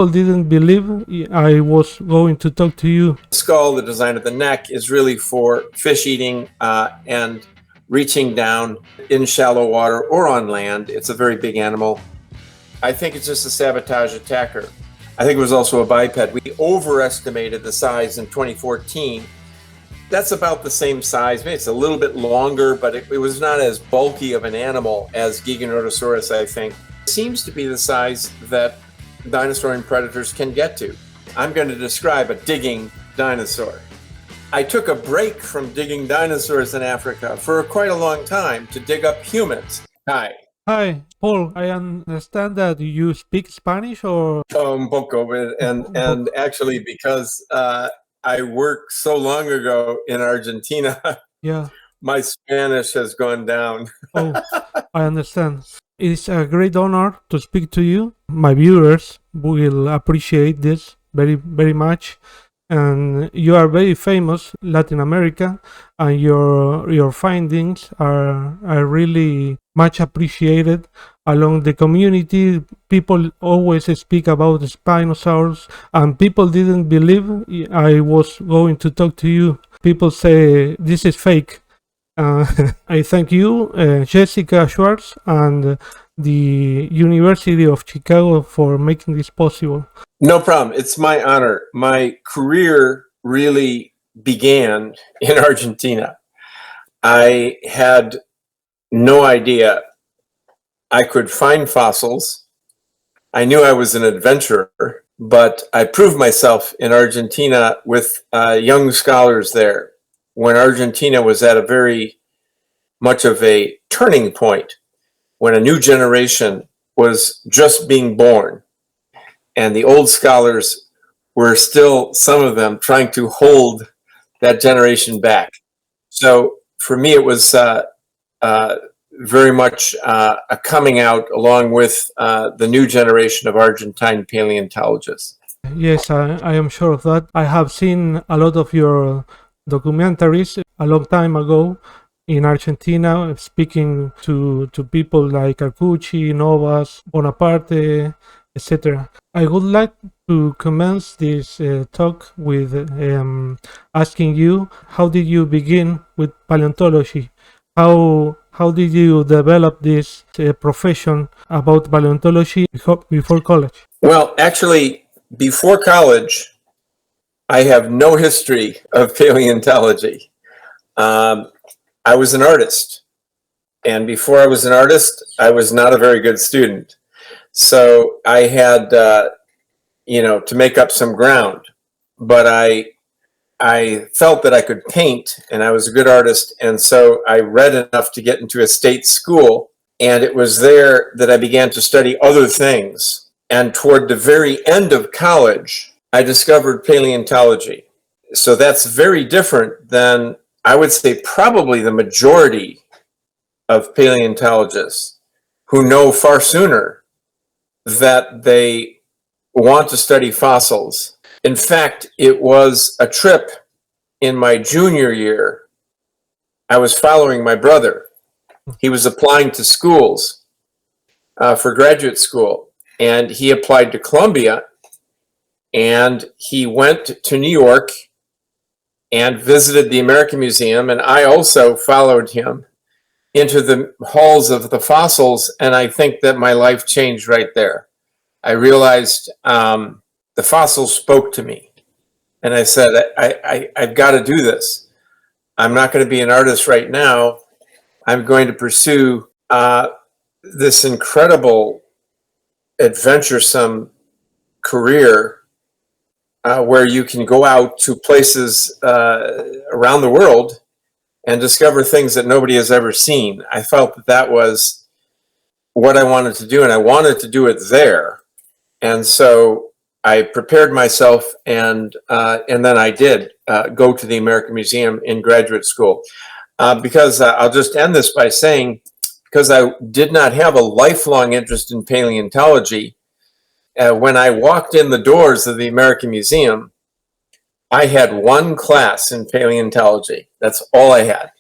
People didn't believe I was going to talk to you. The skull, the design of the neck is really for fish eating and reaching down in shallow water or on land. It's a very big animal. I think it's just a sabotage attacker. I think it was also a biped. We overestimated the size in 2014. That's about the same size. Maybe it's a little bit longer, but it was not as bulky of an animal as Giganotosaurus, I think. It seems to be the size that dinosaur predators can get to. I'm going to describe a digging dinosaur. I took a break from digging dinosaurs in Africa for quite a long time to dig up humans. Hi. Hi, Paul. I understand that you speak Spanish or... Un poco, and actually because I worked so long ago in Argentina, Yeah. my Spanish has gone down. Oh, I understand. It's a great honor to speak to you. My viewers will appreciate this very, very much. And you are very famous Latin America, and your findings are really much appreciated along the community. People always speak about the Spinosaurus, and people didn't believe I was going to talk to you. People say this is fake. I thank you, Jessica Schwartz, and the University of Chicago for making this possible. No problem. It's my honor. My career really began in Argentina. I had no idea I could find fossils. I knew I was an adventurer, but I proved myself in Argentina with young scholars there when Argentina was at a very much of a turning point, when a new generation was just being born. And the old scholars were still, some of them, trying to hold that generation back. So for me, it was very much a coming out along with the new generation of Argentine paleontologists. Yes, I am sure of that. I have seen a lot of your documentaries a long time ago in Argentina, speaking to people like Arcucci, Novas, Bonaparte, etc. I would like to commence this talk with asking you, how did you begin with paleontology? How did you develop this profession about paleontology before college? Well, actually, before college, I have no history of paleontology. I was an artist, and before I was an artist, I was not a very good student. So I had, to make up some ground, but I felt that I could paint and I was a good artist. And so I read enough to get into a state school. And it was there that I began to study other things. And toward the very end of college, I discovered paleontology. So that's very different than, I would say, probably the majority of paleontologists who know far sooner that they want to study fossils. In fact, it was a trip in my junior year. I was following my brother. He was applying to schools for graduate school, and he applied to Columbia, and he went to New York and visited the American Museum, and I also followed him into the halls of the fossils, and I think that my life changed right there. I realized the fossils spoke to me, and I said, I've got to do this. I'm not going to be an artist right now. I'm going to pursue this incredible, adventuresome career where you can go out to places around the world and discover things that nobody has ever seen. I felt that that was what I wanted to do, and I wanted to do it there. And so I prepared myself, and then I did go to the American Museum in graduate school. Because I'll just end this by saying, because I did not have a lifelong interest in paleontology, when I walked in the doors of the American Museum, I had one class in paleontology. That's all I had.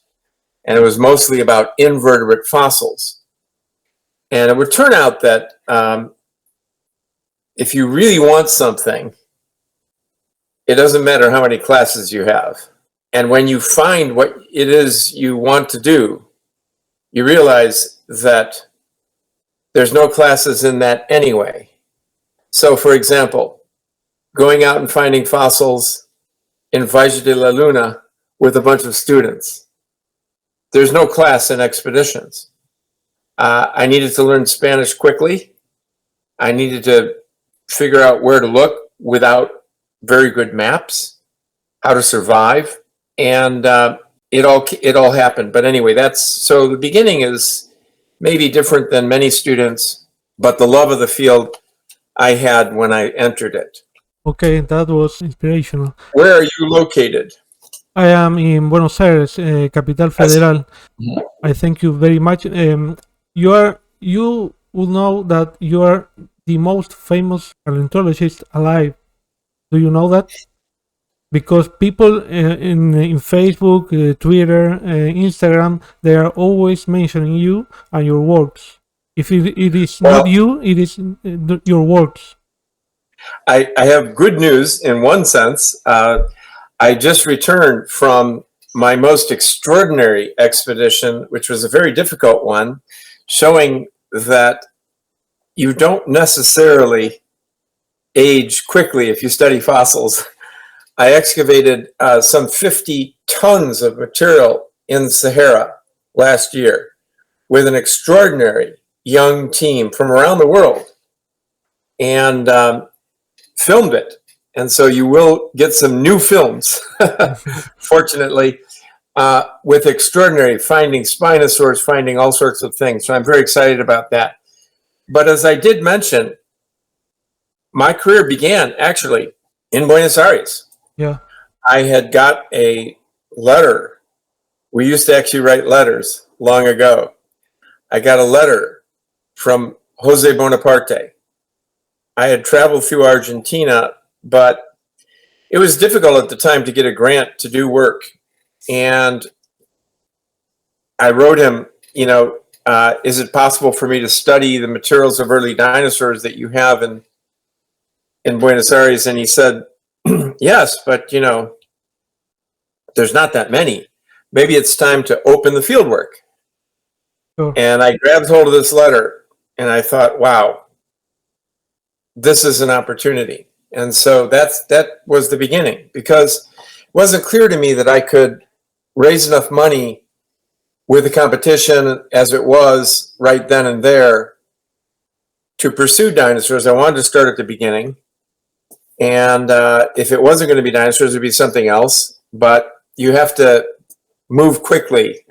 And it was mostly about invertebrate fossils. And it would turn out that if you really want something, it doesn't matter how many classes you have. And when you find what it is you want to do, you realize that there's no classes in that anyway. So, for example, going out and finding fossils in Valle de la Luna with a bunch of students. There's no class in expeditions. I needed to learn Spanish quickly. I needed to figure out where to look without very good maps, how to survive, and it all happened. But anyway, so the beginning is maybe different than many students, but the love of the field I had when I entered it. Okay, that was inspirational. Where are you located? I am in Buenos Aires, Capital Federal. I thank you very much. You will know that you are the most famous paleontologist alive. Do you know that? Because people in Facebook, Twitter, Instagram, they are always mentioning you and your works. If it is not you, it is your works. I have good news in one sense. I just returned from my most extraordinary expedition, which was a very difficult one, showing that you don't necessarily age quickly if you study fossils. I excavated some 50 tons of material in Sahara last year with an extraordinary young team from around the world, and filmed it. And so you will get some new films, fortunately, with extraordinary finding Spinosaurus, finding all sorts of things. So I'm very excited about that. But as I did mention, my career began actually in Buenos Aires. Yeah. I had got a letter. We used to actually write letters long ago. I got a letter from Jose Bonaparte. I had traveled through Argentina, but it was difficult at the time to get a grant to do work. And I wrote him, is it possible for me to study the materials of early dinosaurs that you have in Buenos Aires? And he said, yes, but there's not that many. Maybe it's time to open the field work. Sure. And I grabbed hold of this letter and I thought, wow, this is an opportunity. And so that was the beginning, because it wasn't clear to me that I could raise enough money with the competition as it was right then and there to pursue dinosaurs. I wanted to start at the beginning. And if it wasn't going to be dinosaurs, it would be something else. But you have to move quickly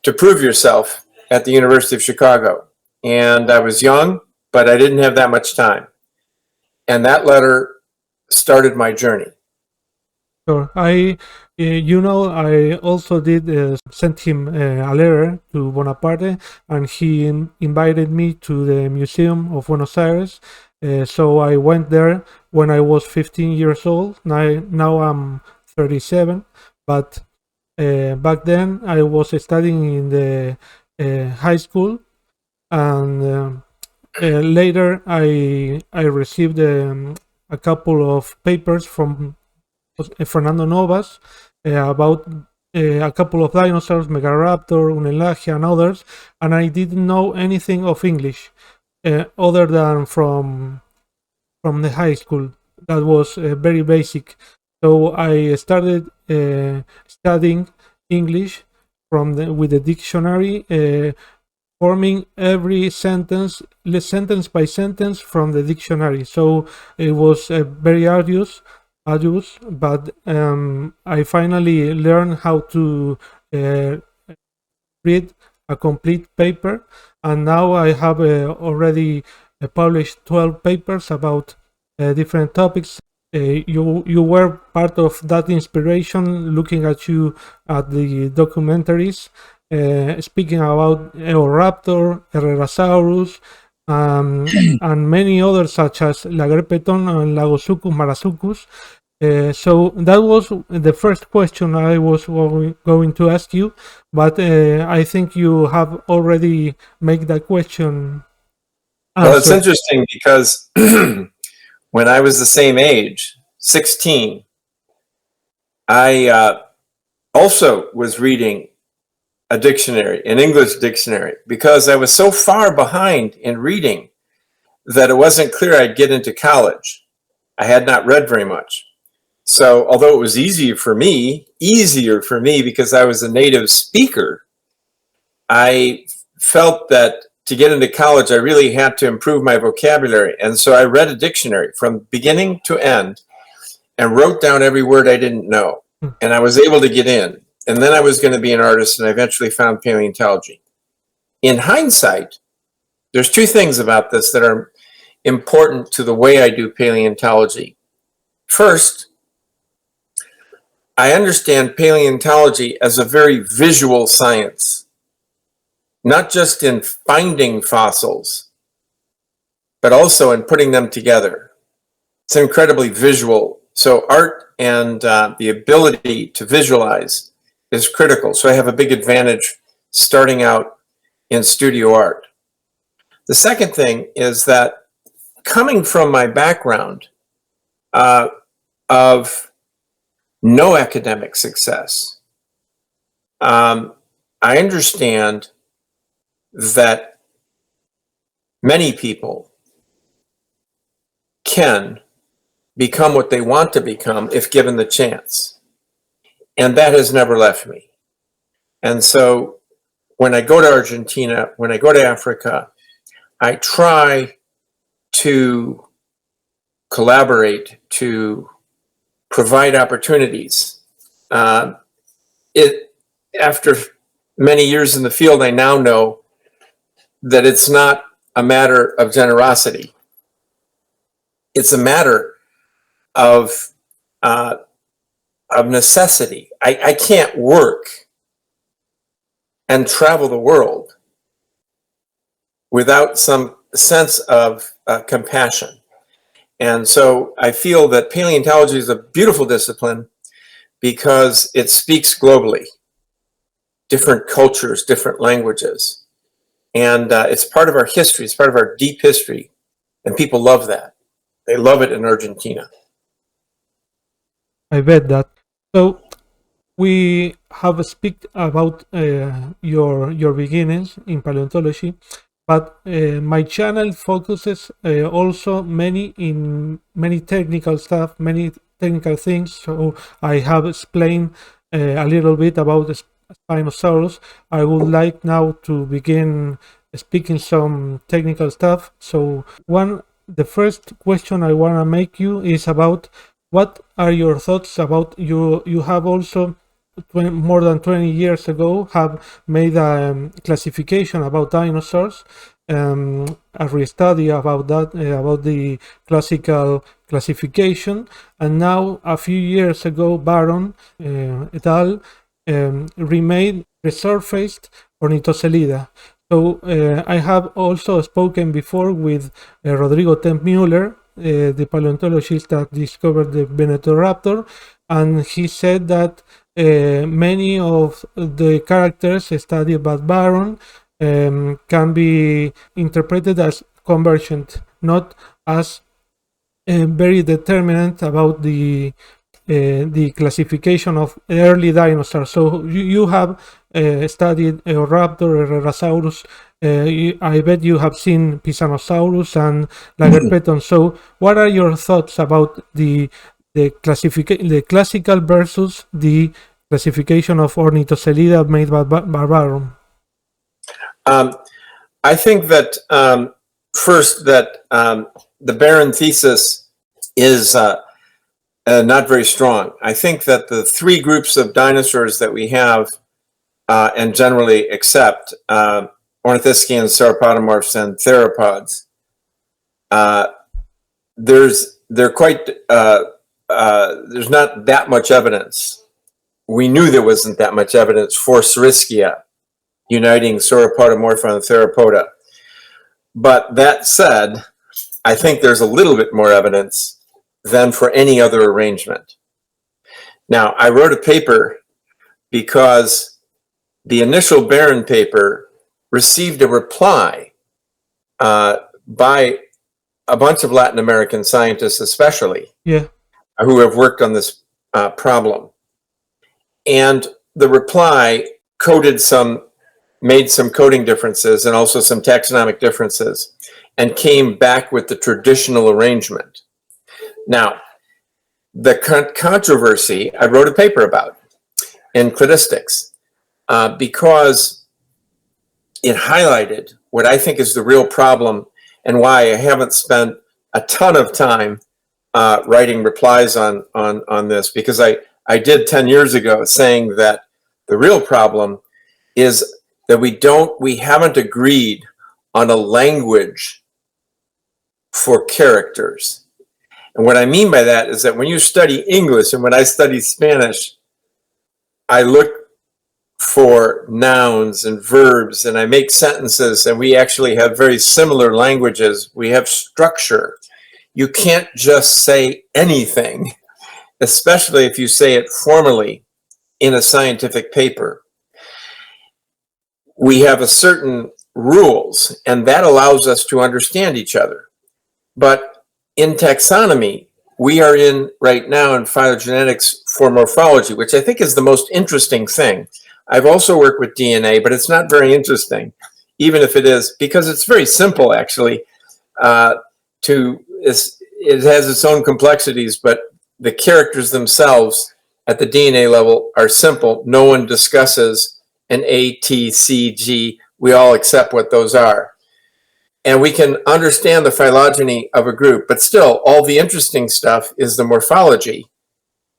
to prove yourself at the University of Chicago. And I was young, but I didn't have that much time. And that letter started my journey. Sure. I also did send him a letter to Bonaparte, and he invited me to the Museum of Buenos Aires. So I went there when I was 15 years old. Now I'm 37, but back then I was studying in the high school, and later I received a couple of papers from Fernando Novas about a couple of dinosaurs, Megaraptor, Unelagia, and others, and I didn't know anything of English other than from the high school. That was very basic. So I started studying English with the dictionary, forming every sentence by sentence from the dictionary. So it was very arduous, but I finally learned how to read a complete paper, and now I have already published 12 papers about different topics. You were part of that inspiration, looking at you at the documentaries, speaking about Eoraptor, Herrerasaurus, and many others such as Lagerpeton and Lagosuchus, Marasuchus. So that was the first question I was going to ask you, but I think you have already made that question Well, it's interesting because when I was the same age, 16, I also was reading a dictionary, an English dictionary, because I was so far behind in reading that it wasn't clear I'd get into college. I had not read very much. So although it was easier for me because I was a native speaker, I felt that to get into college, I really had to improve my vocabulary. And so I read a dictionary from beginning to end and wrote down every word I didn't know. And I was able to get in. And then I was going to be an artist, and I eventually found paleontology. In hindsight, there's two things about this that are important to the way I do paleontology. First, I understand paleontology as a very visual science, not just in finding fossils, but also in putting them together. It's incredibly visual. So art and the ability to visualize is critical. So I have a big advantage starting out in studio art. The second thing is that coming from my background of no academic success, I understand that many people can become what they want to become if given the chance. And that has never left me. And so when I go to Argentina, when I go to Africa, I try to collaborate, to provide opportunities. After many years in the field, I now know that it's not a matter of generosity. It's a matter of necessity. I can't work and travel the world without some sense of compassion. And so I feel that paleontology is a beautiful discipline because it speaks globally, different cultures, different languages. And it's part of our history, it's part of our deep history. And people love that. They love it in Argentina. I bet that. So we have speak about your beginnings in paleontology, but my channel focuses also many technical stuff, many technical things. So I have explained a little bit about the Spinosaurus. I would like now to begin speaking some technical stuff. So the first question I want to make you is about what are your thoughts about you have also more than 20 years ago have made a classification about dinosaurs, a restudy about that, about the classical classification, and now a few years ago Baron et al. Resurfaced Ornithocelida. So I have also spoken before with Rodrigo Tempmuller, the paleontologist that discovered the Venetoraptor, and he said that many of the characters studied by Baron can be interpreted as convergent, not as very determinant about the classification of early dinosaurs. So you have studied Raptor, Herrerasaurus. I bet you have seen Pisanosaurus and Lagerpeton. So what are your thoughts about the classical versus the classification of Ornithocelida made by Baron? I think that first that the Baron thesis is not very strong. I think that the three groups of dinosaurs that we have and generally accept, ornithischians, sauropodomorphs, and theropods, there's not that much evidence. We knew there wasn't that much evidence for Saurischia uniting Sauropodomorpha and Theropoda. But that said, I think there's a little bit more evidence than for any other arrangement. Now, I wrote a paper because the initial Baron paper received a reply by a bunch of Latin American scientists, especially, Yeah. who have worked on this problem. And the reply made some coding differences and also some taxonomic differences, and came back with the traditional arrangement. Now, the controversy I wrote a paper about in Cladistics because it highlighted what I think is the real problem and why I haven't spent a ton of time writing replies on this, because I did 10 years ago saying that the real problem is that we haven't agreed on a language for characters. And what I mean by that is that when you study English and when I study Spanish, I look for nouns and verbs and I make sentences, and we actually have very similar languages. We have structure. You can't just say anything, especially if you say it formally in a scientific paper. We have a certain rules, and that allows us to understand each other. But in taxonomy, we are in right now in phylogenetics for morphology, which I think is the most interesting thing. I've also worked with DNA, but it's not very interesting, even if it is, because it's very simple, actually. It has its own complexities, but the characters themselves at the DNA level are simple. No one discusses an A, T, C, G. We all accept what those are. And we can understand the phylogeny of a group, but still, all the interesting stuff is the morphology.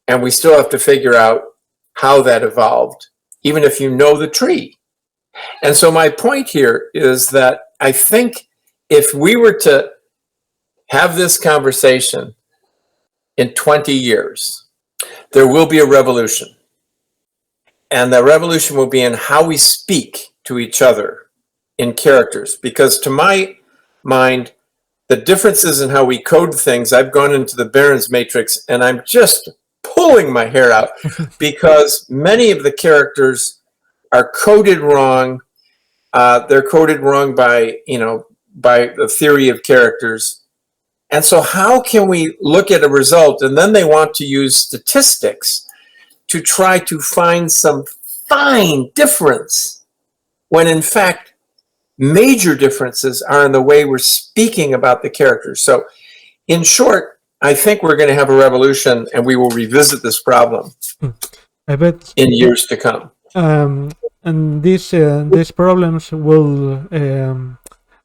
And we still have to figure out how that evolved, even if you know the tree. And so my point here is that I think if we were to have this conversation in 20 years, there will be a revolution. And the revolution will be in how we speak to each other in characters. Because to my mind, the differences in how we code things, I've gone into the Barron's matrix and I'm just pulling my hair out because many of the characters are coded wrong. They're coded wrong by the theory of characters. And so how can we look at a result, and then they want to use statistics to try to find some fine difference, when in fact major differences are in the way we're speaking about the characters. So in short, I think we're going to have a revolution, and we will revisit this problem I bet in years to come. And these problems will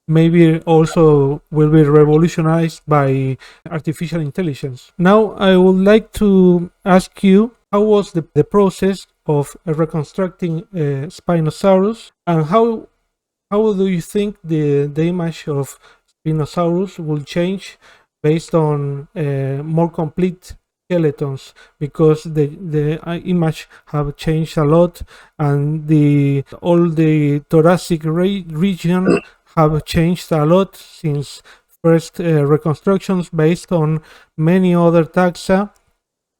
maybe also will be revolutionized by artificial intelligence. Now, I would like to ask you, how was the process of reconstructing Spinosaurus, and how do you think the image of Spinosaurus will change based on more complete skeletons, because the image have changed a lot, and all the thoracic region have changed a lot since first reconstructions based on many other taxa,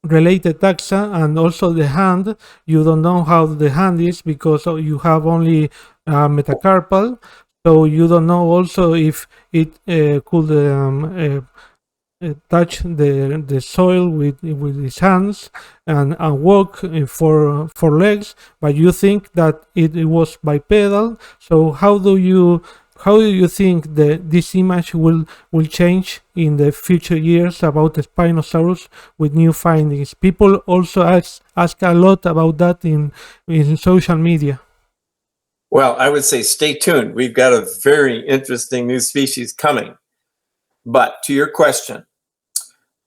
related taxa, and also the hand. You don't know how the hand is because you have only metacarpal, so you don't know also if it could touch the soil with his hands and walk for legs, but you think that it was bipedal. So how do you think this image will change in the future years about the Spinosaurus with new findings? People also ask a lot about that in social media. Well, I would say stay tuned. We've got a very interesting new species coming. But to your question,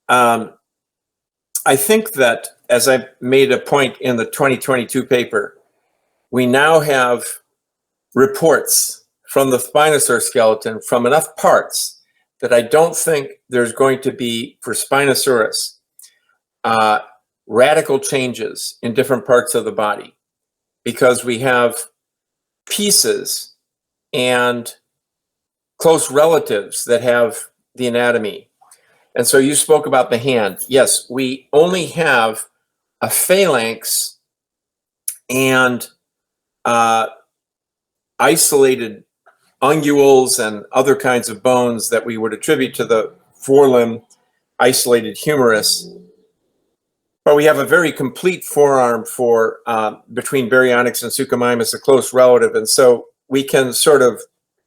I think that, as I made a point in the 2022 paper, we now have reports from the Spinosaurus skeleton from enough parts that I don't think there's going to be, for Spinosaurus, radical changes in different parts of the body, because we have pieces and close relatives that have the anatomy. And so you spoke about the hand. Yes, we only have a phalanx and isolated unguals and other kinds of bones that we would attribute to the forelimb isolated humerus. But we have a very complete forearm for between Baryonyx and Suchomimus, a close relative. And so we can sort of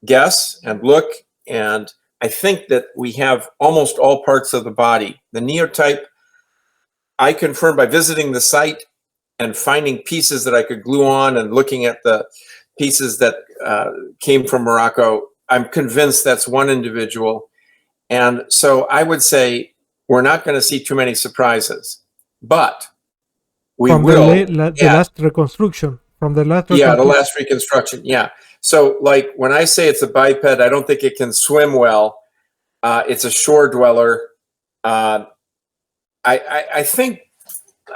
guess and look, and I think that we have almost all parts of the body. The neotype, I confirmed by visiting the site and finding pieces that I could glue on and looking at the pieces that came from Morocco. I'm convinced that's one individual. And so I would say we're not going to see too many surprises, but we from will. The last reconstruction. From the last Yeah, the last reconstruction. Yeah. So like when I say it's a biped, I don't think it can swim well. It's a shore dweller. I think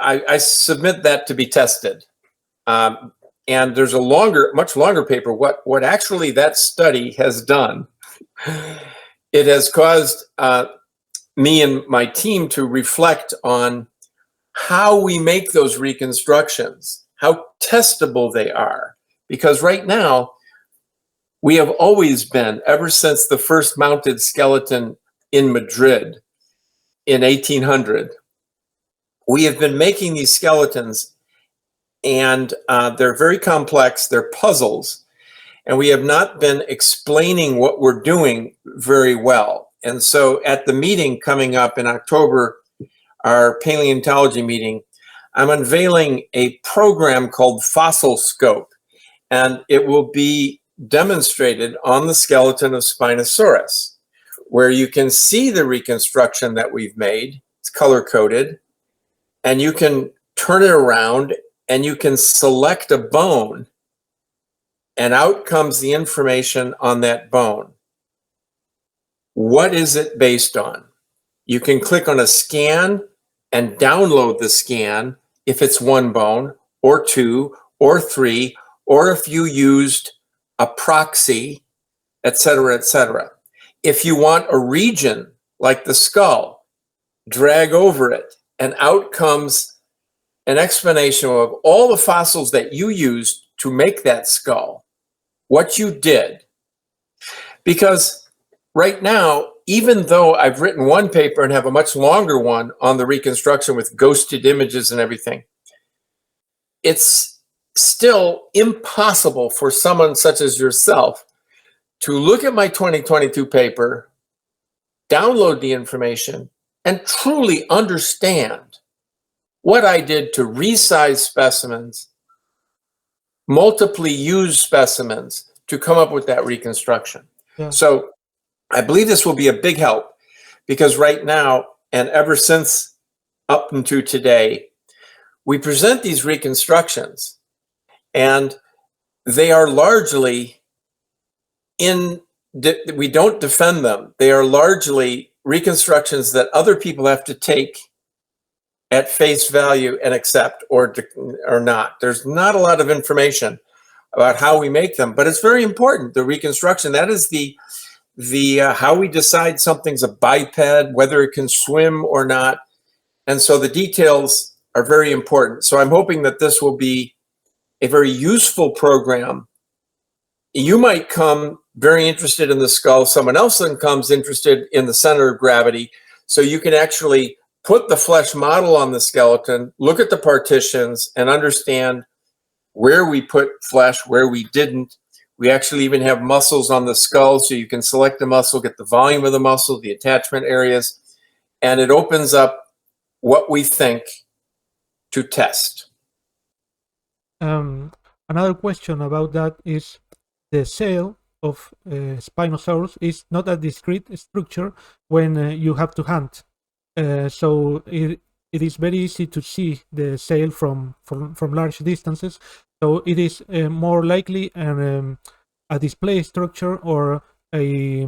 I submit that to be tested. And there's a much longer paper. What actually that study has done, it has caused me and my team to reflect on how we make those reconstructions, how testable they are. Because right now, we have always been, ever since the first mounted skeleton in Madrid in 1800, we have been making these skeletons, and they're very complex, they're puzzles, and we have not been explaining what we're doing very well. And so at the meeting coming up in October, our paleontology meeting, I'm unveiling a program called Fossil Scope, and it will be demonstrated on the skeleton of Spinosaurus, where you can see the reconstruction that we've made. It's color-coded, and you can turn it around and you can select a bone, and out comes the information on that bone. What is it based on? You can click on a scan and download the scan if it's one bone, or two, or three, or if you used a proxy, et cetera, et cetera. If you want a region like the skull, drag over it, and out comes an explanation of all the fossils that you used to make that skull, what you did. Because right now, even though I've written one paper and have a much longer one on the reconstruction with ghosted images and everything, it's still impossible for someone such as yourself to look at my 2022 paper, download the information, and truly understand what I did to resize specimens, multiply used specimens to come up with that reconstruction. Yeah. So I believe this will be a big help, because right now, and ever since up until today, we present these reconstructions, and they are largely we don't defend them. They are largely reconstructions that other people have to take at face value and accept or not. There's not a lot of information about how we make them, but it's very important. The reconstruction, that is the how we decide something's a biped, whether it can swim or not. And so the details are very important. So I'm hoping that this will be a very useful program. You might come very interested in the skull. Someone else then comes interested in the center of gravity. So you can actually put the flesh model on the skeleton, look at the partitions, and understand where we put flesh, where we didn't. We actually even have muscles on the skull, so you can select the muscle, get the volume of the muscle, the attachment areas, and it opens up what we think to test. Another question about that is the cell of Spinosaurus is not a discrete structure when you have to hunt. So it is very easy to see the sail from large distances. So it is more likely a display structure or a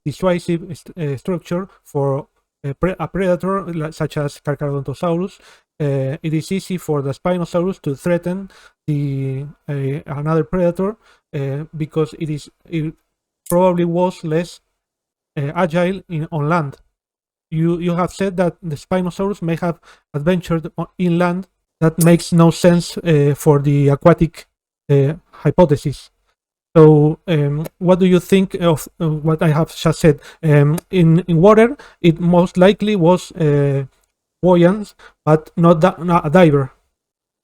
dissuasive structure for a predator such as Carcharodontosaurus. It is easy for the Spinosaurus to threaten another predator because it probably was less agile on land. You have said that the Spinosaurus may have adventured inland. That makes no sense for the aquatic hypothesis. So, what do you think of what I have just said? In water, it most likely was buoyant, but not a diver.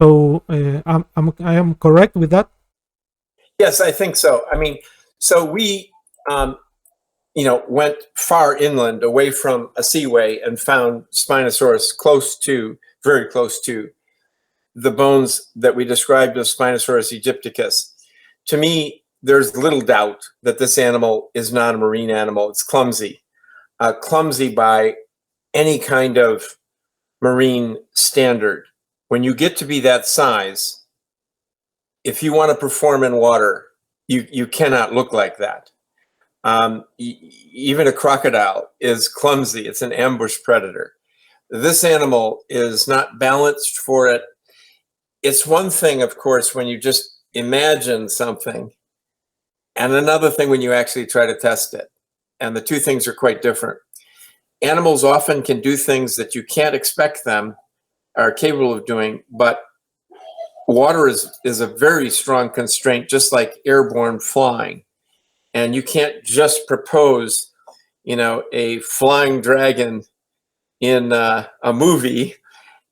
So, I am correct with that. Yes, I think so. I mean, so we, went far inland away from a seaway and found Spinosaurus very close to the bones that we described as Spinosaurus aegypticus. To me, there's little doubt that this animal is not a marine animal. It's clumsy by any kind of marine standard. When you get to be that size, if you want to perform in water, you cannot look like that. Even a crocodile is clumsy. It's an ambush predator. This animal is not balanced for it. It's one thing, of course, when you just imagine something, and another thing when you actually try to test it. And the two things are quite different. Animals often can do things that you can't expect them are capable of doing, but water is a very strong constraint, just like airborne flying. And you can't just propose, a flying dragon in a movie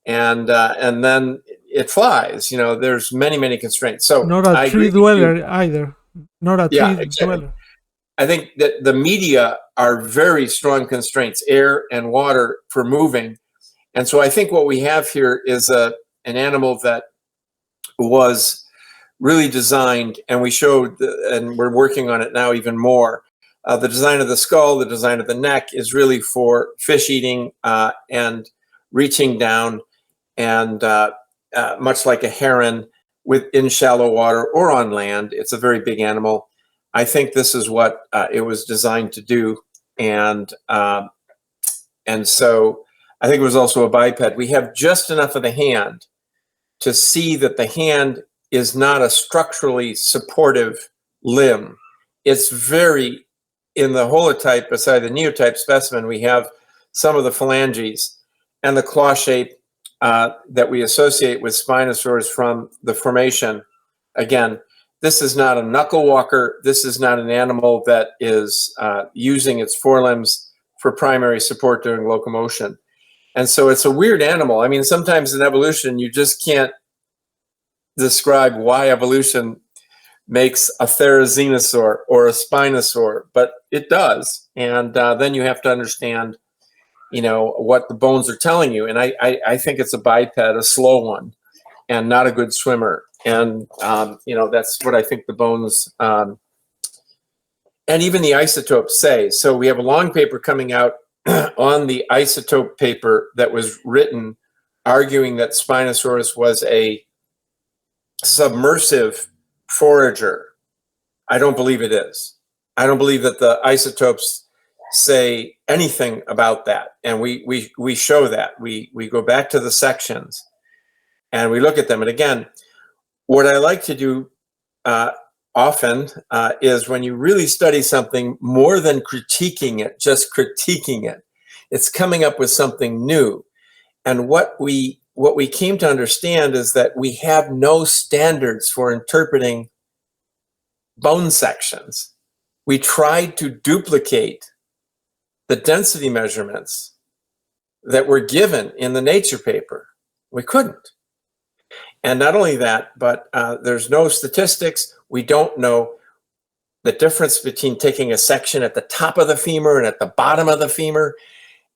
and then it flies. There's many constraints. So not a tree dweller either. Not a tree dweller. I think that the media are very strong constraints, air and water for moving. And so I think what we have here is an animal that was really designed, and we showed, and we're working on it now even more. The design of the skull, the design of the neck is really for fish eating and reaching down, and much like a heron in shallow water or on land. It's a very big animal. I think this is what it was designed to do, and so I think it was also a biped. We have just enough of the hand to see that the hand is not a structurally supportive limb. It's very, in the holotype, beside the neotype specimen, we have some of the phalanges and the claw shape that we associate with Spinosaurus from the formation. Again, this is not a knuckle walker. This is not an animal that is using its forelimbs for primary support during locomotion. And so it's a weird animal. I mean, sometimes in evolution, you just can't describe why evolution makes a therizinosaur or a spinosaur, but it does. And then you have to understand, what the bones are telling you. And I think it's a biped, a slow one, and not a good swimmer. And, that's what I think the bones and even the isotopes say. So we have a long paper coming out on the isotope paper that was written arguing that Spinosaurus was a submersive forager. I don't believe it is. I don't believe that the isotopes say anything about that. And we show that. We go back to the sections and we look at them. And again, what I like to do often is when you really study something, more than critiquing it, just critiquing it, it's coming up with something new. And what we came to understand is that we have no standards for interpreting bone sections. We tried to duplicate the density measurements that were given in the Nature paper. We couldn't. And not only that, but there's no statistics. We don't know the difference between taking a section at the top of the femur and at the bottom of the femur.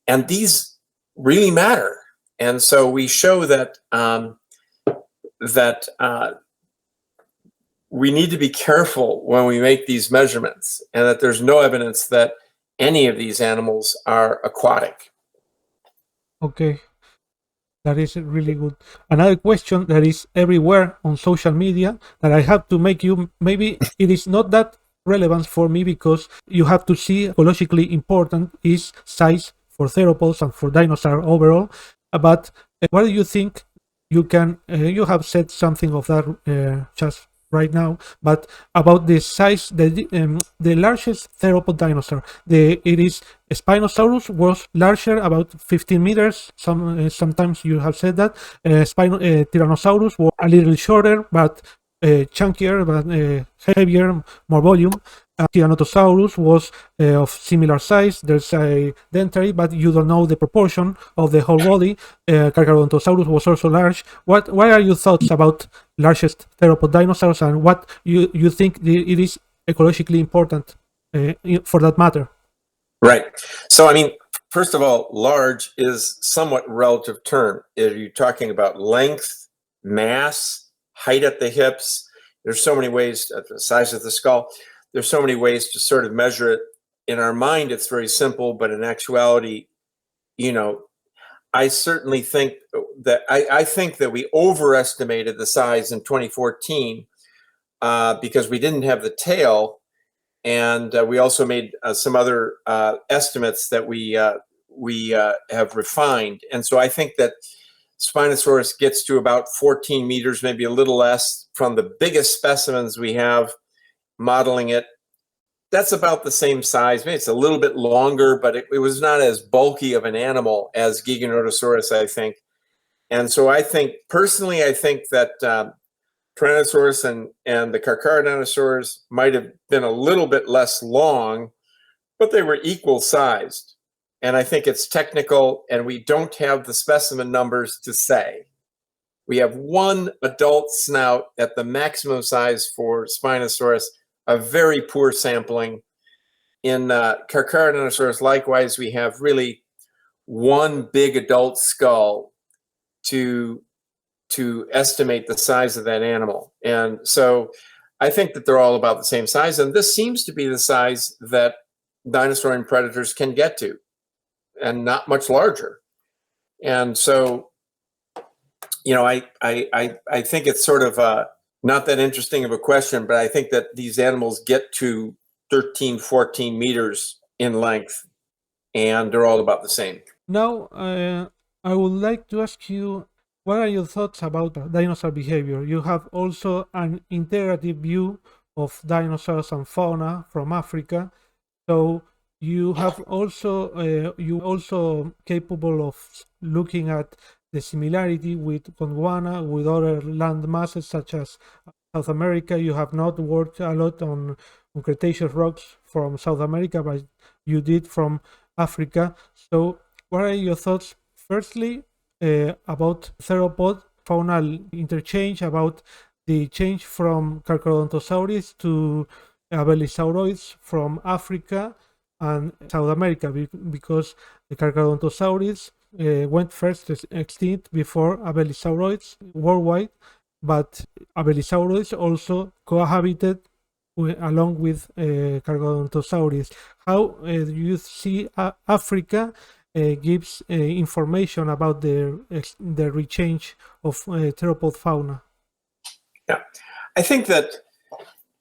And these really matter. And so we show that we need to be careful when we make these measurements, and that there's no evidence that any of these animals are aquatic. Okay. That is really good. Another question that is everywhere on social media that I have to make you, maybe it is not that relevant for me because you have to see ecologically important is size for theropods and for dinosaur overall. But what do you think you can, you have said something of that just right now, but about the size, the largest theropod dinosaur, it is Spinosaurus was larger, about 15 meters. Sometimes you have said that. Tyrannosaurus was a little shorter, but chunkier, but heavier, more volume. Tyrannosaurus was of similar size. There's a dentary, but you don't know the proportion of the whole body. Carcharodontosaurus was also large. What are your thoughts about largest theropod dinosaurs, and what you think it is ecologically important for that matter? Right. So, I mean, first of all, large is somewhat relative term. Are you talking about length, mass, height at the hips? There's so many ways, the size of the skull. There's so many ways to sort of measure it. In our mind, it's very simple, but in actuality, I certainly think that I think that we overestimated the size in 2014 because we didn't have the tail. And we also made some other estimates that we have refined. And so I think that Spinosaurus gets to about 14 meters, maybe a little less, from the biggest specimens we have modeling it. That's about the same size. Maybe it's a little bit longer, but it was not as bulky of an animal as Giganotosaurus, I think. And so I think, personally, I think that Tyrannosaurus and the Carcharodontosaurus might have been a little bit less long, but they were equal sized. And I think it's technical, and we don't have the specimen numbers to say. We have one adult snout at the maximum size for Spinosaurus, a very poor sampling. In Carcharodontosaurus, likewise, we have really one big adult skull to estimate the size of that animal. And so I think that they're all about the same size. And this seems to be the size that dinosaurian predators can get to, and not much larger. And so, I think it's sort of not that interesting of a question, but I think that these animals get to 13, 14 meters in length, and they're all about the same. Now, I would like to ask you, what are your thoughts about dinosaur behavior? You have also an integrative view of dinosaurs and fauna from Africa. So you have also capable of looking at the similarity with Gondwana, with other land masses such as South America. You have not worked a lot on Cretaceous rocks from South America, but you did from Africa. So what are your thoughts, firstly, about theropod faunal interchange, about the change from Carcharodontosaurus to Abelisauroids from Africa and South America, because the Carcharodontosaurus went first extinct before Abelisauroids worldwide, but Abelisauroids also cohabited along with Carcharodontosaurus. How do you see Africa gives information about the rechange of theropod fauna? Yeah, I think that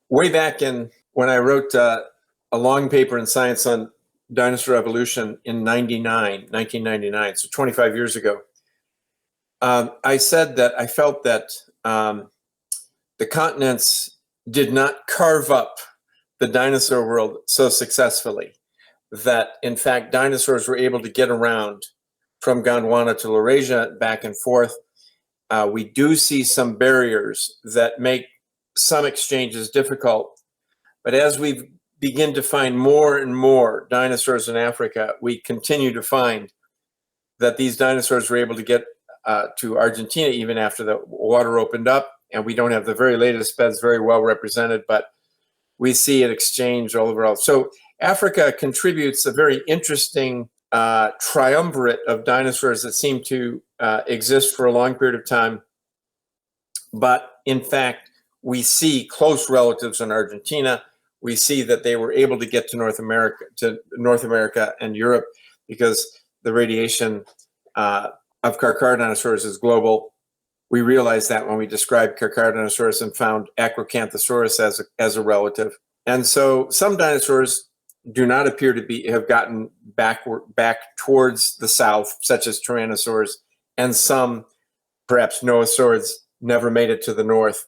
way back when I wrote a long paper in Science on dinosaur evolution in 1999, so 25 years ago, I said that I felt that the continents did not carve up the dinosaur world so successfully, that in fact dinosaurs were able to get around from Gondwana to Laurasia back and forth. We do see some barriers that make some exchanges difficult, but as we begin to find more and more dinosaurs in Africa, we continue to find that these dinosaurs were able to get to Argentina even after the water opened up, and we don't have the very latest beds very well represented, but we see an exchange all over. So Africa contributes a very interesting triumvirate of dinosaurs that seem to exist for a long period of time. But in fact, we see close relatives in Argentina. We see that they were able to get to North America and Europe because the radiation of Carcharodontosaurus is global. We realized that when we described Carcharodontosaurus and found Acrocanthosaurus as a relative. And so some dinosaurs do not appear to have gotten back towards the south, such as Tyrannosaurs, and some, perhaps Noasaurids, never made it to the north.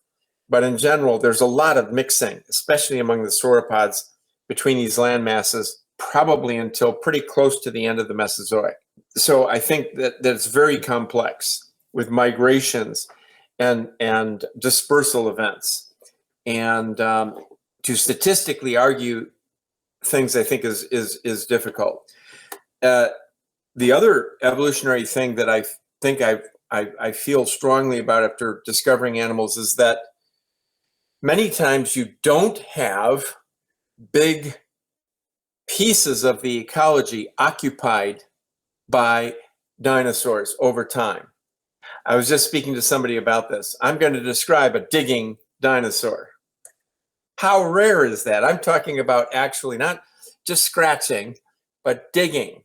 But in general, there's a lot of mixing, especially among the sauropods, between these land masses, probably until pretty close to the end of the Mesozoic. So I think that it's very complex with migrations. and dispersal events. And to statistically argue things, I think is difficult. The other evolutionary thing that I think I feel strongly about after discovering animals is that many times you don't have big pieces of the ecology occupied by dinosaurs over time. I was just speaking to somebody about this. I'm going to describe a digging dinosaur. How rare is that? I'm talking about actually not just scratching, but digging.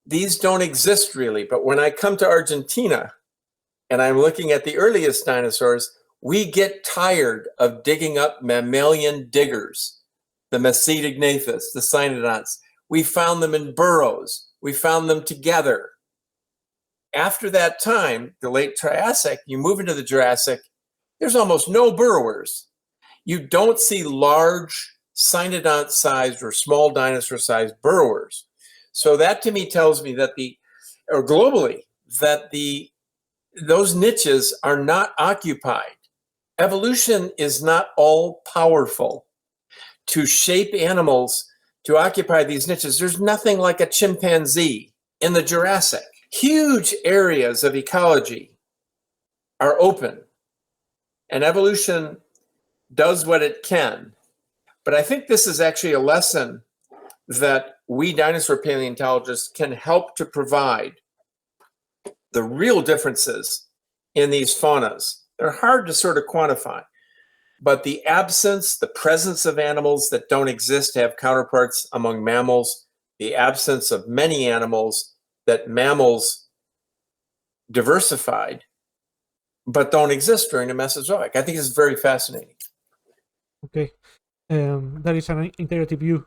These don't exist really, but when I come to Argentina and I'm looking at the earliest dinosaurs, we get tired of digging up mammalian diggers, the Messidognathus, the cynodonts. We found them in burrows. We found them together. After that time, the late Triassic, you move into the Jurassic, there's almost no burrowers. You don't see large cynodont-sized or small dinosaur-sized burrowers. So that to me tells me that globally, that those niches are not occupied. Evolution is not all powerful to shape animals to occupy these niches. There's nothing like a chimpanzee in the Jurassic. Huge areas of ecology are open, and evolution does what it can. But I think this is actually a lesson that we dinosaur paleontologists can help to provide the real differences in these faunas. They're hard to sort of quantify, but the absence, the presence of animals that don't exist to have counterparts among mammals, the absence of many animals that mammals diversified but don't exist during the Mesozoic. I think it's very fascinating. Okay, that is an integrative view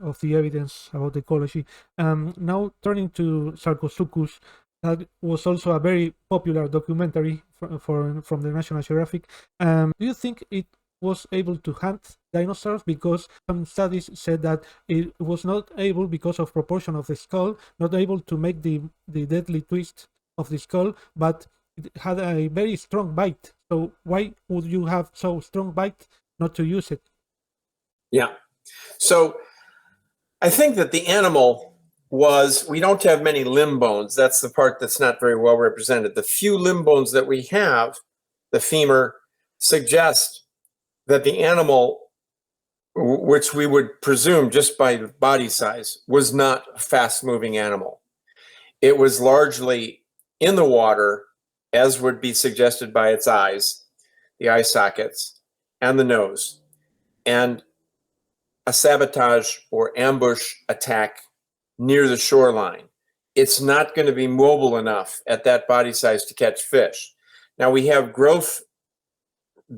of the evidence about ecology. Now turning to Sarcosuchus, that was also a very popular documentary from the National Geographic. Do you think it was able to hunt dinosaurs? Because some studies said that it was not able, because of proportion of the skull, not able to make the deadly twist of the skull, but it had a very strong bite. So why would you have so strong bite not to use it? Yeah. So I think that the animal we don't have many limb bones. That's the part that's not very well represented. The few limb bones that we have, the femur, suggest that the animal, which we would presume just by body size, was not a fast-moving animal. It was largely in the water, as would be suggested by its eyes, the eye sockets, and the nose. And a sabotage or ambush attack near the shoreline. It's not going to be mobile enough at that body size to catch fish. Now we have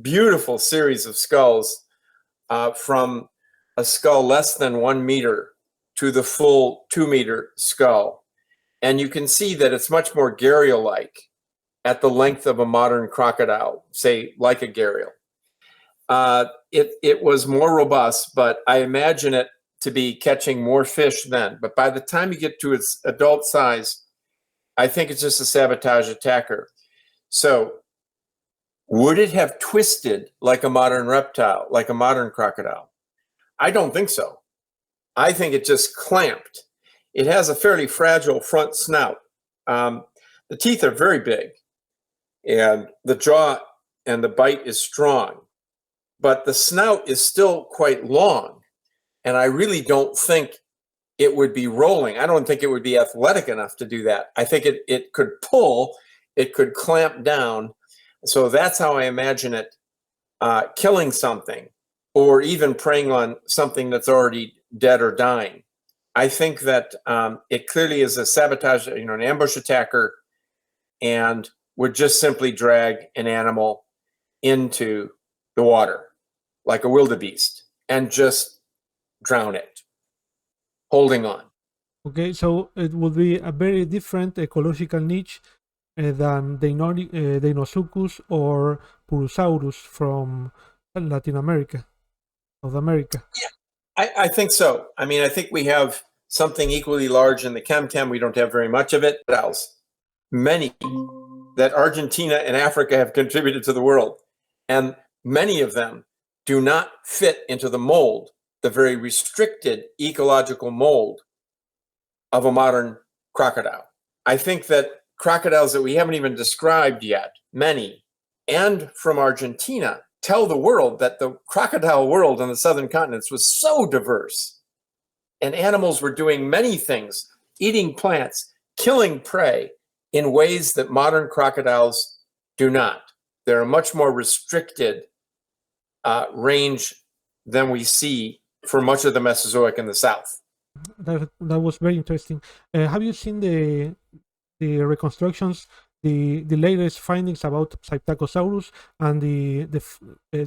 beautiful series of skulls from a skull less than 1 meter to the full 2 meter skull. And you can see that it's much more gharial-like at the length of a modern crocodile, say like a gharial. It was more robust, but I imagine it to be catching more fish then. But by the time you get to its adult size, I think it's just a sabotage attacker. So would it have twisted like a modern reptile, like a modern crocodile? I don't think so. I think it just clamped. It has a fairly fragile front snout. The teeth are very big, and the jaw and the bite is strong, but the snout is still quite long. And I really don't think it would be rolling. I don't think it would be athletic enough to do that. I think it could pull, it could clamp down. So that's how I imagine it killing something, or even preying on something that's already dead or dying. I think that it clearly is a sabotage, an ambush attacker, and would just simply drag an animal into the water like a wildebeest and just drown it, holding on. Okay, so it would be a very different ecological niche than Deinosuchus or Purosaurus from Latin America, South America. Yeah, I think so. I mean, I think we have something equally large in the chem. We don't have very much of it. What else? Many that Argentina and Africa have contributed to the world. And many of them do not fit into the mold, the very restricted ecological mold of a modern crocodile. I think that crocodiles that we haven't even described yet, many, and from Argentina, tell the world that the crocodile world on the southern continents was so diverse. And animals were doing many things, eating plants, killing prey in ways that modern crocodiles do not. They're a much more restricted range than we see for much of the Mesozoic in the south. That was very interesting. Have you seen the reconstructions, the latest findings about Psittacosaurus and the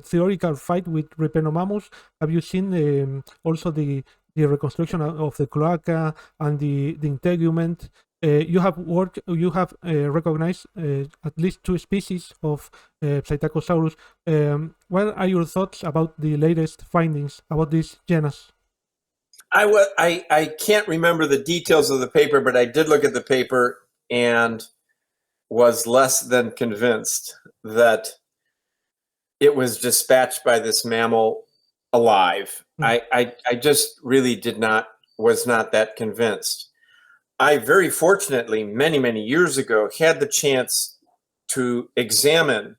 theoretical fight with Rypenomamus? Have you seen also the reconstruction of the cloaca and the integument? You have recognized at least 2 species of Psittacosaurus. What are your thoughts about the latest findings about this genus? I can't remember the details of the paper, but I did look at the paper and was less than convinced that it was dispatched by this mammal alive. I just really was not that convinced. I very fortunately, many, many years ago, had the chance to examine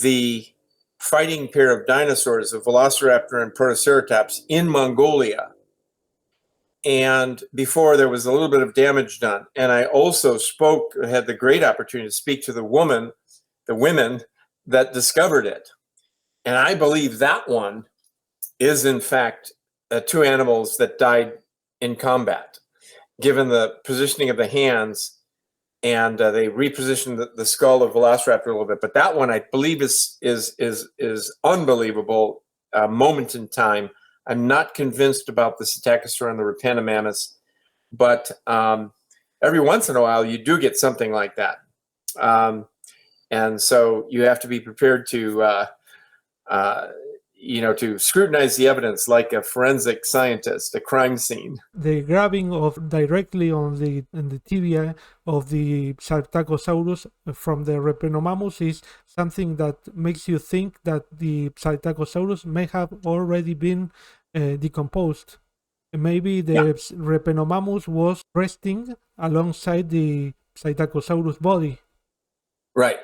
the fighting pair of dinosaurs, the Velociraptor and Protoceratops, in Mongolia. And before there was a little bit of damage done. And I also had the great opportunity to speak to the women that discovered it. And I believe that one is in fact 2 animals that died in combat, given the positioning of the hands, and they repositioned the skull of Velociraptor a little bit. But that one I believe is unbelievable, moment in time. I'm not convinced about the Psittacosaurus and the Rypenomamus, but every once in a while you do get something like that. And so you have to be prepared to to scrutinize the evidence like a forensic scientist, a crime scene. The grabbing directly on the tibia of the Psittacosaurus from the Rypenomamus is something that makes you think that the Psittacosaurus may have already been decomposed. Maybe the Rypenomamus was resting alongside the Psittacosaurus body. Right.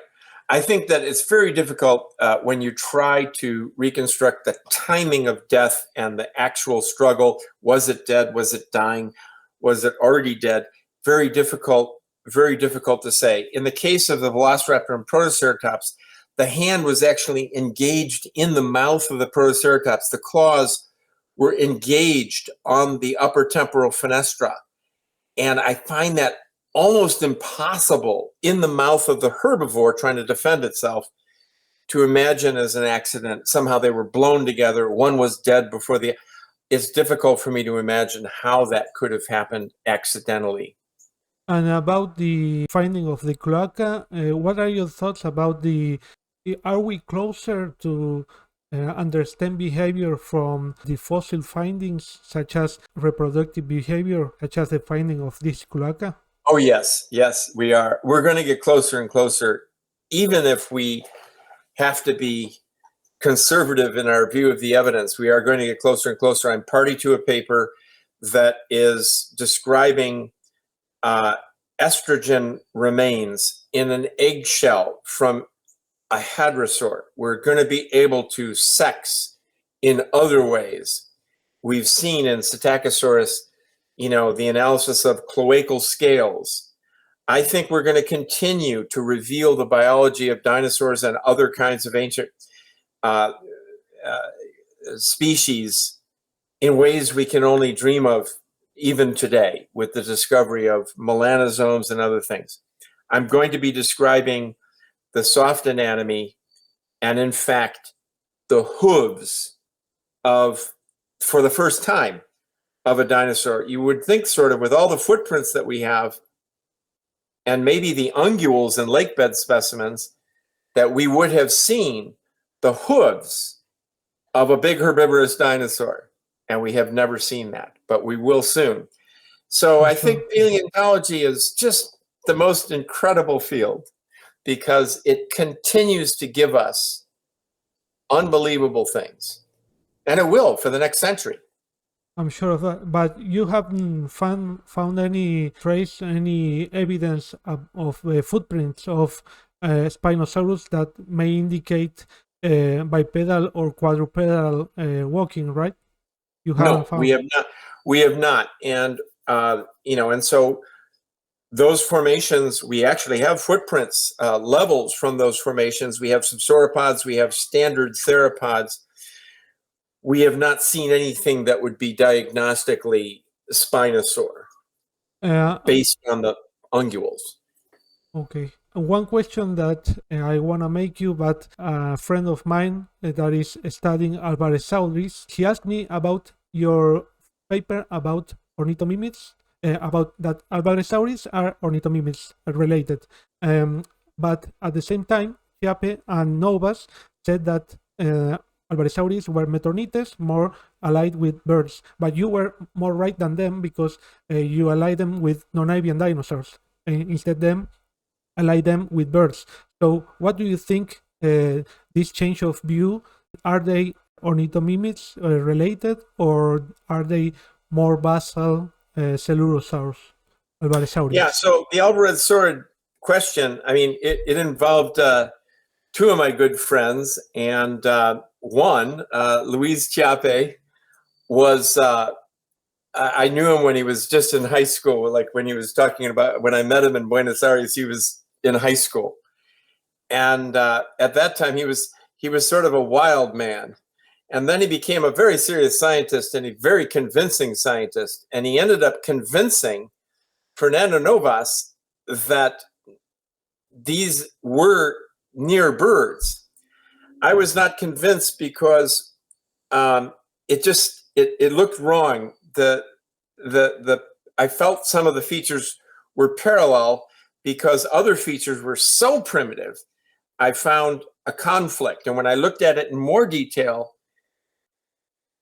I think that it's very difficult when you try to reconstruct the timing of death and the actual struggle. Was it dead? Was it dying? Was it already dead? Very difficult to say. In the case of the Velociraptor and Protoceratops, the hand was actually engaged in the mouth of the Protoceratops. The claws were engaged on the upper temporal fenestra. And I find that almost impossible in the mouth of the herbivore trying to defend itself to imagine as an accident. Somehow they were blown together. One was dead before it's difficult for me to imagine how that could have happened accidentally. And about the finding of the cloaca, what are your thoughts about are we closer to understand behavior from the fossil findings, such as reproductive behavior, such as the finding of this cloaca? Oh, yes, we are. We're going to get closer and closer, even if we have to be conservative in our view of the evidence. We are going to get closer and closer. I'm party to a paper that is describing estrogen remains in an eggshell from a hadrosaur. We're going to be able to sex in other ways. We've seen in Psittacosaurus, the analysis of cloacal scales. I think we're going to continue to reveal the biology of dinosaurs and other kinds of ancient species in ways we can only dream of even today with the discovery of melanosomes and other things. I'm going to be describing the soft anatomy and, in fact, the hooves for the first time, of a dinosaur. You would think, sort of, with all the footprints that we have, and maybe the unguals and lakebed specimens, that we would have seen the hooves of a big herbivorous dinosaur. And we have never seen that, but we will soon. So I think paleontology is just the most incredible field. because it continues to give us unbelievable things. And it will for the next century. I'm sure of that. But you haven't found any trace, any evidence of footprints of Spinosaurus that may indicate bipedal or quadrupedal walking, right? You haven't found. We have not. We have not. And and so those formations, we actually have footprints, levels from those formations. We have some sauropods, we have standard theropods. We have not seen anything that would be diagnostically Spinosaur based on the unguals. Okay. One question that I want to make you, but a friend of mine that is studying Alvarezsaurus, he asked me about your paper about ornithomimids, about that Alvarezsaurus are ornithomimids related. But at the same time, Chiappe and Novas said that Alvarezsaurus were metornites, more allied with birds. But you were more right than them because you allied them with non-avian dinosaurs. Instead, them ally them with birds. So what do you think this change of view? Are they ornithomimids related, or are they more basal Coelurosaurs, Alvarezsaurus? Yeah, so the Alvarezsaurid question, I mean, it involved two of my good friends, and one, Luis Chiappe, was I knew him when he was just in high school, like when he was talking about, when I met him in Buenos Aires, he was in high school. And at that time, he was sort of a wild man. And then he became a very serious scientist and a very convincing scientist. And he ended up convincing Fernando Novas that these were near birds. I was not convinced because it looked wrong. I felt some of the features were parallel because other features were so primitive. I found a conflict, and when I looked at it in more detail,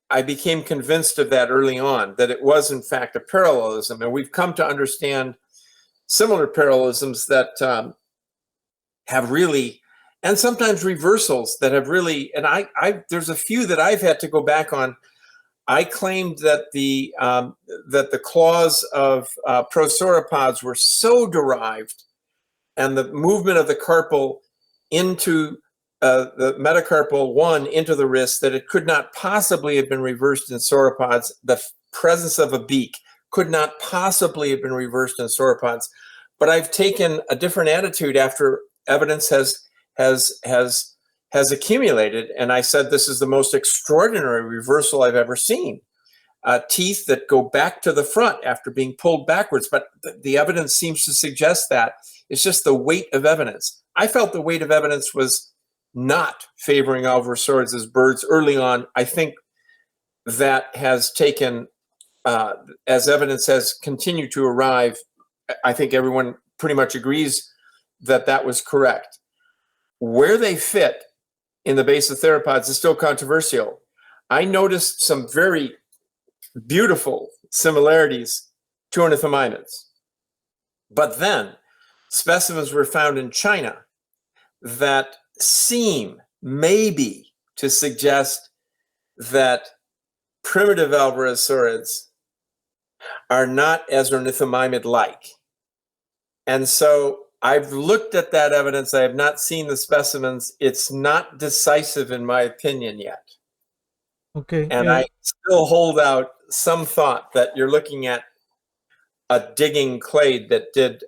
I became convinced of that early on, that it was in fact a parallelism, and we've come to understand similar parallelisms that have really, and sometimes reversals that have really, and there's a few that I've had to go back on. I claimed that the claws of prosauropods were so derived, and the movement of the carpal into the metacarpal one into the wrist, that it could not possibly have been reversed in sauropods. The presence of a beak could not possibly have been reversed in sauropods. But I've taken a different attitude after evidence has accumulated, and I said this is the most extraordinary reversal I've ever seen. Teeth that go back to the front after being pulled backwards, but the evidence seems to suggest that. It's just the weight of evidence. I felt the weight of evidence was not favoring Alvarezsaurus as birds early on. I think that has taken, as evidence has continued to arrive, I think everyone pretty much agrees that that was correct. Where they fit in the base of theropods is still controversial. I noticed some very beautiful similarities to ornithomimids. But then specimens were found in China that seem maybe to suggest that primitive Alvarezsaurids are not as ornithomimid-like. And so I've looked at that evidence. I have not seen the specimens. It's not decisive in my opinion yet. Okay. And I still hold out some thought that you're looking at a digging clade that did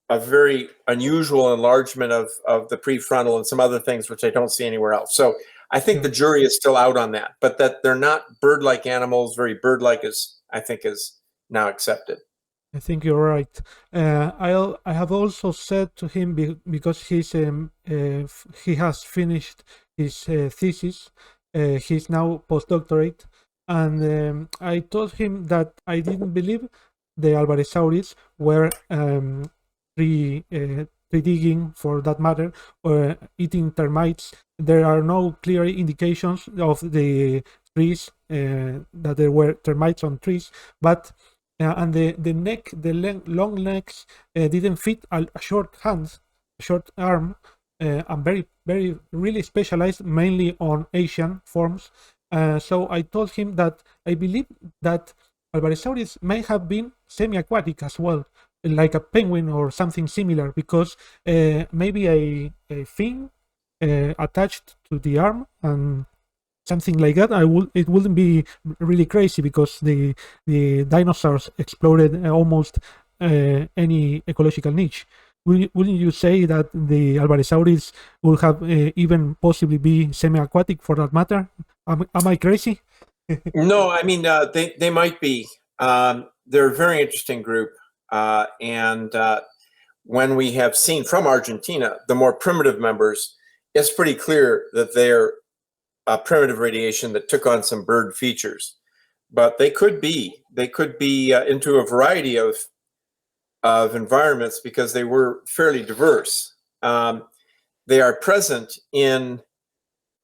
a very unusual enlargement of the prefrontal and some other things which I don't see anywhere else. So I think the jury is still out on that, but that they're not bird-like animals, very bird-like, I think is now accepted. I think you're right. I have also said to him, because he has finished his thesis, he's now postdoctorate, and I told him that I didn't believe the Alvarezsaurids were tree digging, for that matter, or eating termites. There are no clear indications of the trees that there were termites on trees, but and the long necks didn't fit a short hand. short arm. I'm very really specialized mainly on Asian forms. So I told him that I believe that Alvarezsaurus may have been semi-aquatic as well, like a penguin or something similar, because maybe a fin attached to the arm and something like that. It wouldn't be really crazy because the dinosaurs explored almost any ecological niche. Wouldn't you say that the Alvarezsaurus would have even possibly be semi-aquatic for that matter? Am I crazy? No, I mean, they might be. They're a very interesting group. And when we have seen from Argentina, the more primitive members, it's pretty clear that they're a primitive radiation that took on some bird features. But they could be into a variety of environments because they were fairly diverse. They are present in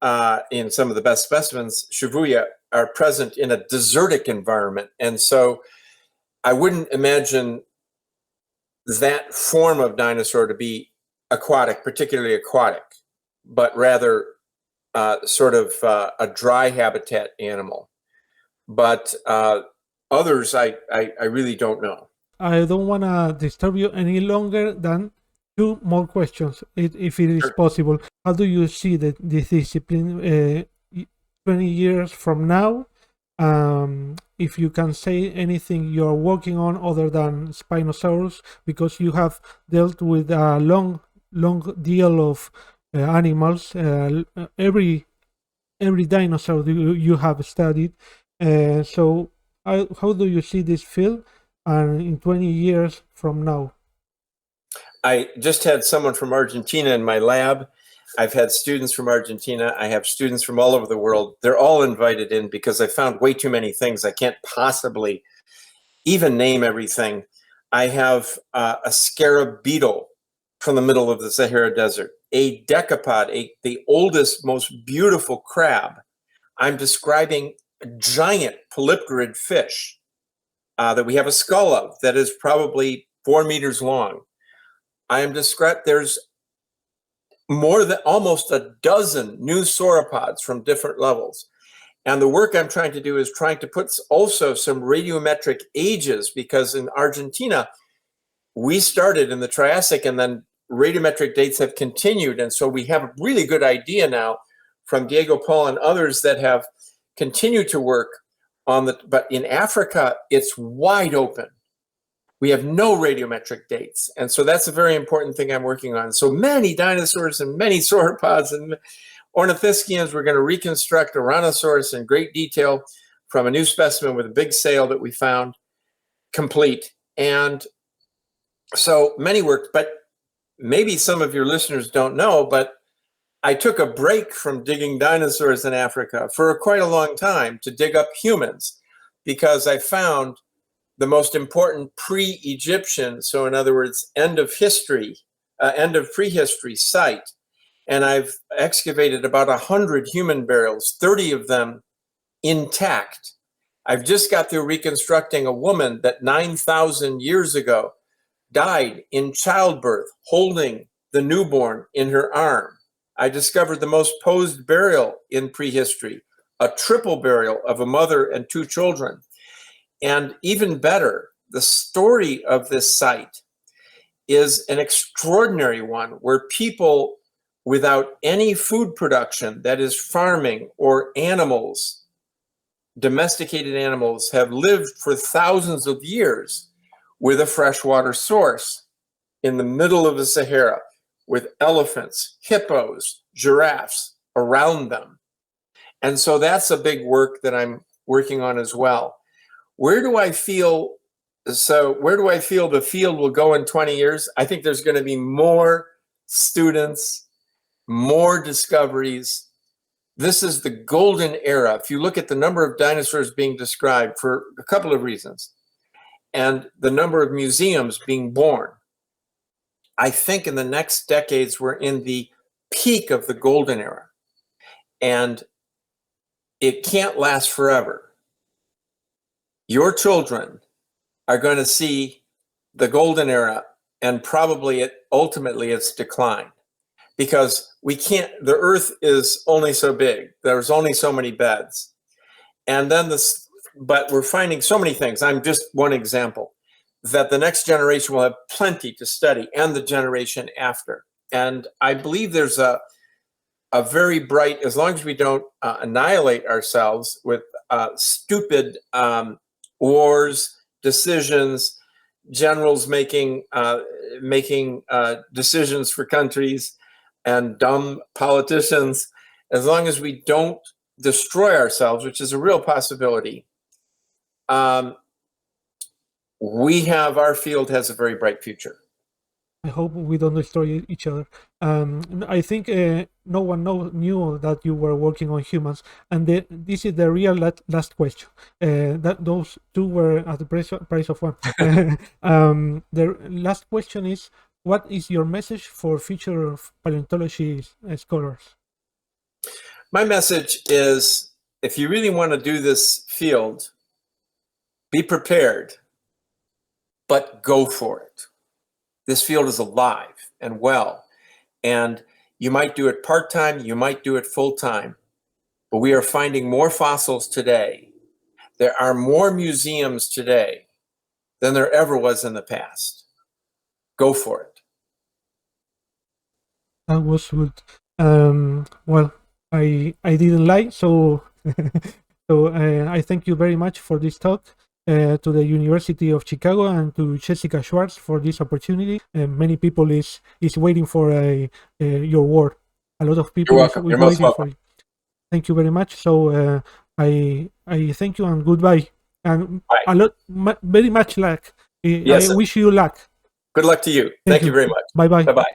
some of the best specimens. Shibuya are present in a desertic environment, and so I wouldn't imagine that form of dinosaur to be aquatic, particularly aquatic, but rather sort of a dry habitat animal. But others, I really don't know. I don't want to disturb you any longer than two more questions, if it is Sure. possible. How do you see this discipline 20 years from now? If you can say anything you're working on other than Spinosaurus, because you have dealt with a long deal of animals, every dinosaur you have studied. So how do you see this field in 20 years from now? I just had someone from Argentina in my lab. I've had students from Argentina. I have students from all over the world. They're all invited in because I found way too many things. I can't possibly even name everything. I have a scarab beetle from the middle of the Sahara Desert, a decapod, the oldest, most beautiful crab. I'm describing a giant polypterid fish that we have a skull of that is probably 4 meters long. I am describing, there's more than almost a dozen new sauropods from different levels. And the work I'm trying to do is trying to put also some radiometric ages, because in Argentina, we started in the Triassic and then radiometric dates have continued. And so we have a really good idea now from Diego, Paul, and others that have continued to work on but in Africa, it's wide open. We have no radiometric dates. And so that's a very important thing I'm working on. So many dinosaurs and many sauropods and ornithischians. We're going to reconstruct Tyrannosaurus in great detail from a new specimen with a big sail that we found complete. And so many work, but maybe some of your listeners don't know, but I took a break from digging dinosaurs in Africa for quite a long time to dig up humans, because I found the most important pre-Egyptian, so in other words, end of prehistory site. And I've excavated about 100 human burials, 30 of them intact. I've just got through reconstructing a woman that 9,000 years ago died in childbirth, holding the newborn in her arm. I discovered the most posed burial in prehistory, a triple burial of a mother and 2 children. And even better, the story of this site is an extraordinary one where people without any food production, that is farming or animals, domesticated animals, have lived for thousands of years with a freshwater source in the middle of the Sahara with elephants, hippos, giraffes around them. And so that's a big work that I'm working on as well. Where do I feel the field will go in 20 years? I think there's going to be more students, more discoveries. This is the golden era. If you look at the number of dinosaurs being described for a couple of reasons, and the number of museums being born, I think in the next decades, we're in the peak of the golden era. And it can't last forever. Your children are going to see the golden era and probably ultimately its decline, because the Earth is only so big. There's only so many beds. And then but we're finding so many things. I'm just one example, that the next generation will have plenty to study, and the generation after. And I believe there's a very bright, as long as we don't annihilate ourselves with stupid wars, decisions, generals making decisions for countries, and dumb politicians, as long as we don't destroy ourselves, which is a real possibility, our field has a very bright future. I hope we don't destroy each other. I think no one knew that you were working on humans, and this is the real last question. Those two were at the price of one. The last question is, what is your message for future paleontology scholars? My message is, if you really want to do this field, be prepared, but go for it. This field is alive and well, and you might do it part-time, you might do it full-time, but we are finding more fossils today. There are more museums today than there ever was in the past. Go for it. That was good. Well, I didn't lie, so I thank you very much for this talk. To the University of Chicago and to Jessica Schwartz for this opportunity. Many people is waiting for your work. A lot of people You're welcome. You're most welcome. For you. Thank you very much. So I thank you and goodbye. And very much luck. Yes, I wish you luck. Good luck to you. Thank you very much. Bye bye. Bye bye.